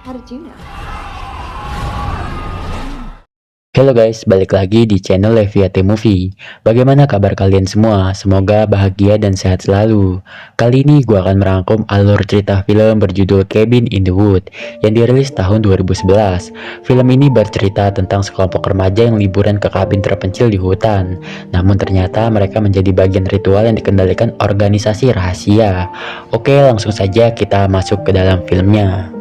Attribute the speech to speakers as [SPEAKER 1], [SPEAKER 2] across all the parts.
[SPEAKER 1] How did you know?
[SPEAKER 2] Halo guys, balik lagi di channel Leviate Movie. Bagaimana kabar kalian semua? Semoga bahagia dan sehat selalu. Kali ini gue akan merangkum alur cerita film berjudul Cabin in the Wood yang dirilis tahun 2011. Film ini bercerita tentang sekelompok remaja yang liburan ke kabin terpencil di hutan. Namun ternyata mereka menjadi bagian ritual yang dikendalikan organisasi rahasia. Oke, langsung saja kita masuk ke dalam filmnya.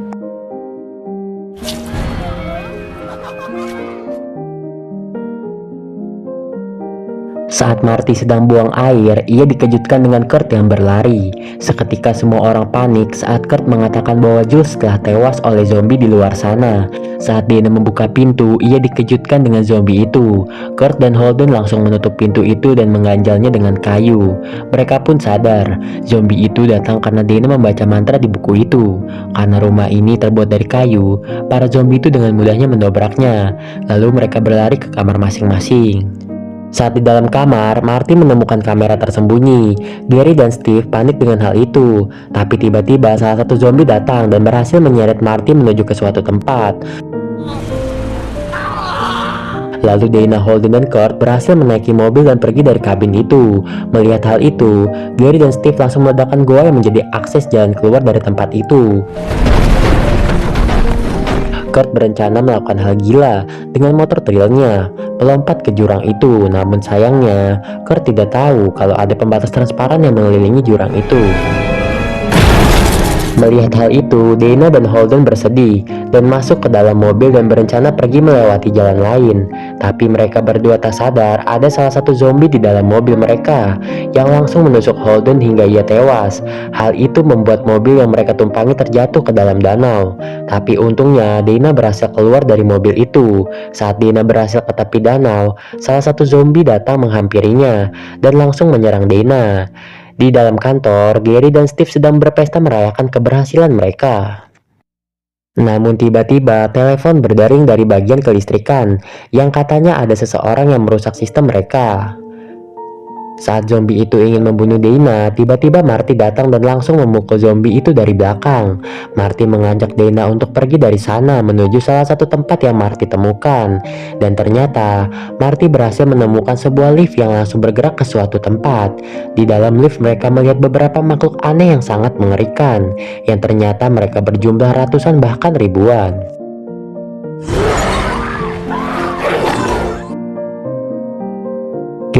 [SPEAKER 2] Saat Marty sedang buang air, ia dikejutkan dengan Kurt yang berlari. Seketika semua orang panik saat Kurt mengatakan bahwa Jules telah tewas oleh zombie di luar sana. Saat Dana membuka pintu, ia dikejutkan dengan zombie itu. Kurt dan Holden langsung menutup pintu itu dan mengganjalnya dengan kayu. Mereka pun sadar, zombie itu datang karena Dana membaca mantra di buku itu. Karena rumah ini terbuat dari kayu, para zombie itu dengan mudahnya mendobraknya. Lalu mereka berlari ke kamar masing-masing. Saat di dalam kamar, Marty menemukan kamera tersembunyi. Gary dan Steve panik dengan hal itu. Tapi tiba-tiba salah satu zombie datang dan berhasil menyeret Marty menuju ke suatu tempat. Lalu Dana, Holden, dan Kurt berhasil menaiki mobil dan pergi dari kabin itu. Melihat hal itu, Gary dan Steve langsung meledakkan goa yang menjadi akses jalan keluar dari tempat itu. Kurt berencana melakukan hal gila dengan motor trailnya, melompat ke jurang itu. Namun sayangnya, Kurt tidak tahu kalau ada pembatas transparan yang mengelilingi jurang itu. Melihat hal itu, Dana dan Holden bersedih dan masuk ke dalam mobil dan berencana pergi melewati jalan lain. Tapi mereka berdua tak sadar ada salah satu zombie di dalam mobil mereka yang langsung menusuk Holden hingga ia tewas. Hal itu membuat mobil yang mereka tumpangi terjatuh ke dalam danau. Tapi untungnya Dana berhasil keluar dari mobil itu. Saat Dana berhasil ke tepi danau, salah satu zombie datang menghampirinya dan langsung menyerang Dana. Di dalam kantor, Gary dan Steve sedang berpesta merayakan keberhasilan mereka. Namun tiba-tiba telepon berdering dari bagian kelistrikan yang katanya ada seseorang yang merusak sistem mereka. Saat zombie itu ingin membunuh Dana, tiba-tiba Marty datang dan langsung memukul zombie itu dari belakang. Marty mengajak Dana untuk pergi dari sana menuju salah satu tempat yang Marty temukan. Dan ternyata, Marty berhasil menemukan sebuah lift yang langsung bergerak ke suatu tempat. Di dalam lift mereka melihat beberapa makhluk aneh yang sangat mengerikan, yang ternyata mereka berjumlah ratusan bahkan ribuan.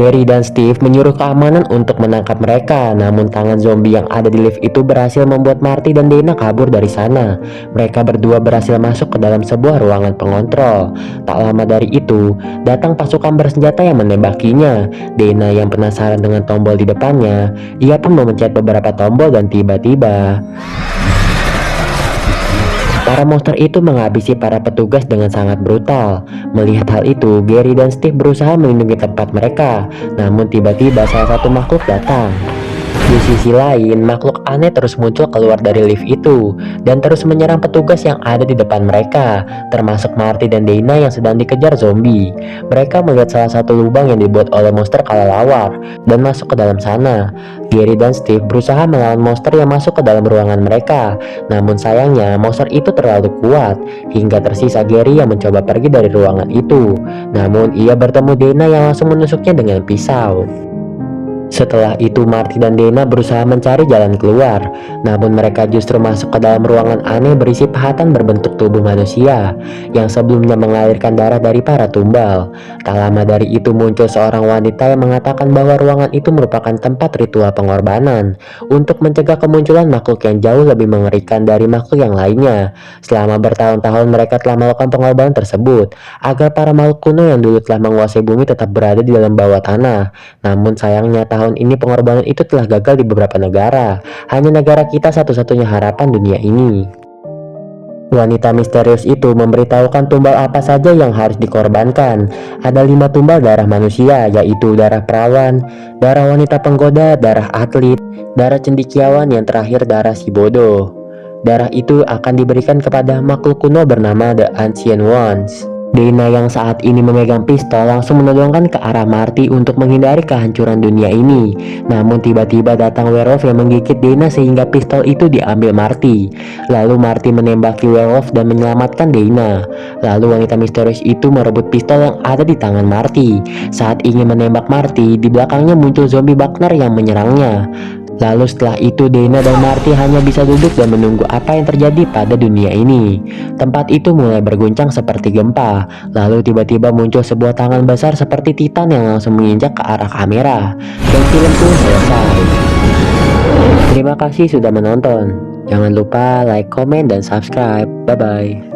[SPEAKER 2] Gary dan Steve menyuruh keamanan untuk menangkap mereka, namun tangan zombie yang ada di lift itu berhasil membuat Marty dan Dana kabur dari sana. Mereka berdua berhasil masuk ke dalam sebuah ruangan pengontrol. Tak lama dari itu, datang pasukan bersenjata yang menembakinya. Dana yang penasaran dengan tombol di depannya, ia pun memencet beberapa tombol dan tiba-tiba para monster itu menghabisi para petugas dengan sangat brutal. Melihat hal itu, Gary dan Steve berusaha melindungi tempat mereka. Namun tiba-tiba salah satu makhluk datang. Di sisi lain, makhluk aneh terus muncul keluar dari lift itu dan terus menyerang petugas yang ada di depan mereka, termasuk Marty dan Dana yang sedang dikejar zombie. Mereka melihat salah satu lubang yang dibuat oleh monster kelelawar dan masuk ke dalam sana. Gary dan Steve berusaha melawan monster yang masuk ke dalam ruangan mereka. Namun sayangnya, monster itu terlalu kuat hingga tersisa Gary yang mencoba pergi dari ruangan itu. Namun ia bertemu Dana yang langsung menusuknya dengan pisau. Setelah itu Marty dan Dana berusaha mencari jalan keluar, namun mereka justru masuk ke dalam ruangan aneh berisi pahatan berbentuk tubuh manusia yang sebelumnya mengalirkan darah dari para tumbal. Tak lama dari itu muncul seorang wanita yang mengatakan bahwa ruangan itu merupakan tempat ritual pengorbanan untuk mencegah kemunculan makhluk yang jauh lebih mengerikan dari makhluk yang lainnya. Selama bertahun-tahun mereka telah melakukan pengorbanan tersebut agar para makhluk kuno yang dulu telah menguasai bumi tetap berada di dalam bawah tanah. Namun sayangnya tahun ini pengorbanan itu telah gagal di beberapa negara. Hanya negara kita satu-satunya harapan dunia ini. Wanita misterius itu memberitahukan tumbal apa saja yang harus dikorbankan. Ada 5 tumbal darah manusia, yaitu darah perawan, darah wanita penggoda, darah atlet, darah cendekiawan, yang terakhir darah si bodoh. Darah itu akan diberikan kepada makhluk kuno bernama The Ancient Ones. Dana yang saat ini memegang pistol langsung menodongkan ke arah Marty untuk menghindari kehancuran dunia ini. Namun tiba-tiba datang werewolf yang menggigit Dana sehingga pistol itu diambil Marty. Lalu Marty menembaki werewolf dan menyelamatkan Dana. Lalu wanita misterius itu merebut pistol yang ada di tangan Marty. Saat ingin menembak Marty, di belakangnya muncul zombie Buckner yang menyerangnya. Lalu setelah itu Dana dan Marty hanya bisa duduk dan menunggu apa yang terjadi pada dunia ini. Tempat itu mulai berguncang seperti gempa. Lalu tiba-tiba muncul sebuah tangan besar seperti Titan yang langsung menginjak ke arah kamera. Dan film pun selesai. Terima kasih sudah menonton. Jangan lupa like, komen, dan subscribe. Bye-bye.